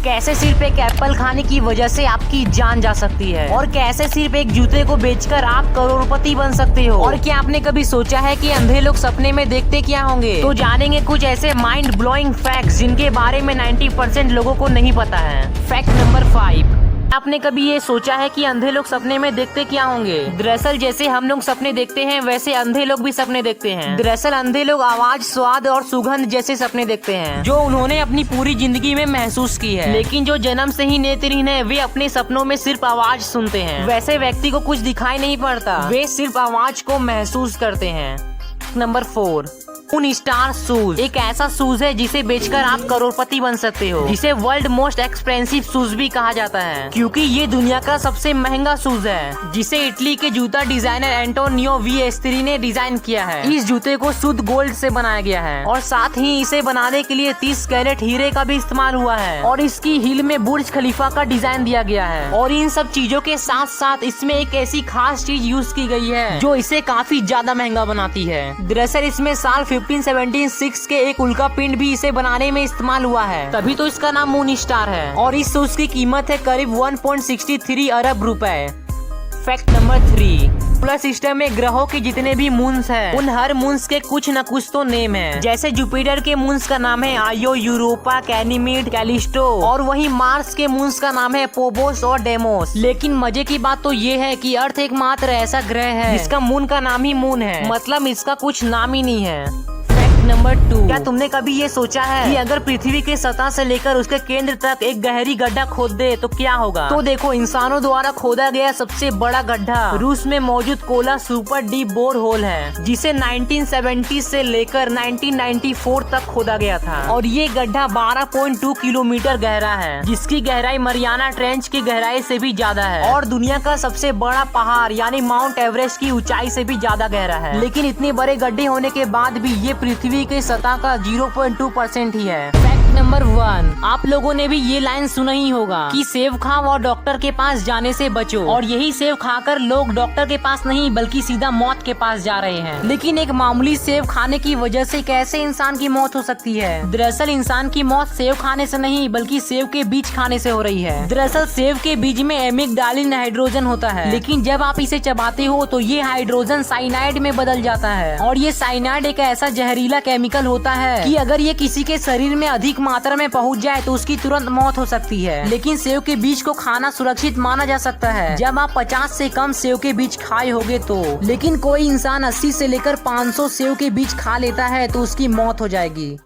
कैसे सिर्फ एक एप्पल खाने की वजह से आपकी जान जा सकती है और कैसे सिर्फ एक जूते को बेचकर आप करोड़पति बन सकते हो। और क्या आपने कभी सोचा है कि अंधे लोग सपने में देखते क्या होंगे? तो जानेंगे कुछ ऐसे माइंड ब्लोइंग फैक्ट्स जिनके बारे में 90% लोगों को नहीं पता है। फैक्ट नंबर 5, आपने कभी ये सोचा है कि अंधे लोग सपने में देखते क्या होंगे? दरअसल जैसे हम लोग सपने देखते हैं वैसे अंधे लोग भी सपने देखते हैं। दरअसल अंधे लोग आवाज, स्वाद और सुगंध जैसे सपने देखते हैं जो उन्होंने अपनी पूरी जिंदगी में महसूस की है। लेकिन जो जन्म से ही नेत्रहीन है वे अपने सपनों में सिर्फ आवाज सुनते हैं। वैसे व्यक्ति को कुछ दिखाई नहीं पड़ता, वे सिर्फ आवाज को महसूस करते हैं। नंबर 4, मून स्टार शूज एक ऐसा शूज है जिसे बेचकर आप करोड़पति बन सकते हो, जिसे वर्ल्ड मोस्ट एक्सपेंसिव शूज भी कहा जाता है क्योंकि ये दुनिया का सबसे महंगा शूज है, जिसे इटली के जूता डिजाइनर एंटोनियो वी एस्त्री ने डिजाइन किया है। इस जूते को शुद्ध गोल्ड से बनाया गया है और साथ ही इसे बनाने के लिए 30 कैरेट हीरे का भी इस्तेमाल हुआ है और इसकी हील में बुर्ज खलीफा का डिजाइन दिया गया है। और इन सब चीजों के साथ साथ इसमें एक ऐसी खास चीज यूज की गई है जो इसे काफी ज्यादा महंगा बनाती है। दरअसल इसमें साल 1576 के एक उल्का पिंड भी इसे बनाने में इस्तेमाल हुआ है, तभी तो इसका नाम मून स्टार है। और इस शूज की कीमत है करीब 1.63 अरब रुपए। फैक्ट नंबर 3, सोलर सिस्टम में ग्रहों के जितने भी मून्स हैं, उन हर मून्स के कुछ न कुछ तो नेम है। जैसे जुपिटर के मून्स का नाम है आयो, यूरोपा, कैनिमीड, कैलिस्टो, और वहीं मार्स के मून्स का नाम है पोबोस और डेमोस। लेकिन मजे की बात तो ये है कि अर्थ एकमात्र ऐसा ग्रह है जिसका मून का नाम ही मून है, मतलब इसका कुछ नाम ही नहीं है। नंबर 2, क्या तुमने कभी ये सोचा है कि अगर पृथ्वी के सतह से लेकर उसके केंद्र तक एक गहरी गड्ढा खोद दे तो क्या होगा? तो देखो, इंसानों द्वारा खोदा गया सबसे बड़ा गड्ढा रूस में मौजूद Kola super deep bore hole है, जिसे 1970 से लेकर 1994 तक खोदा गया था। और ये गड्ढा 12.2 किलोमीटर गहरा है, जिसकी गहराई मरियाना ट्रेंच की गहराई से भी ज्यादा है और दुनिया का सबसे बड़ा पहाड़ यानी माउंट एवरेस्ट की ऊंचाई से भी ज्यादा गहरा है। लेकिन इतने बड़े गड्ढे होने के बाद भी ये पृथ्वी के सतह का 0.2% ही है। फैक्ट नंबर 1, आप लोगों ने भी ये लाइन सुना ही होगा कि सेब खाओ और डॉक्टर के पास जाने से बचो। और यही सेब खाकर लोग डॉक्टर के पास नहीं बल्कि सीधा मौत के पास जा रहे हैं। लेकिन एक मामूली सेब खाने की वजह से कैसे इंसान की मौत हो सकती है? दरअसल इंसान की मौत सेब खाने से नहीं बल्कि सेब के बीज खाने से हो रही है। दरअसल सेब के बीज में एमिग्डालिन हाइड्रोजन होता है, लेकिन जब आप इसे चबाते हो तो ये हाइड्रोजन साइनाइड में बदल जाता है। और ये साइनाइड एक ऐसा जहरीला केमिकल होता है कि अगर ये किसी के शरीर में अधिक मात्रा में पहुंच जाए तो उसकी तुरंत मौत हो सकती है। लेकिन सेब के बीज को खाना सुरक्षित माना जा सकता है जब आप 50 से कम सेब के बीज खाए होगे तो। लेकिन कोई इंसान 80 से लेकर 500 सेब के बीज खा लेता है तो उसकी मौत हो जाएगी।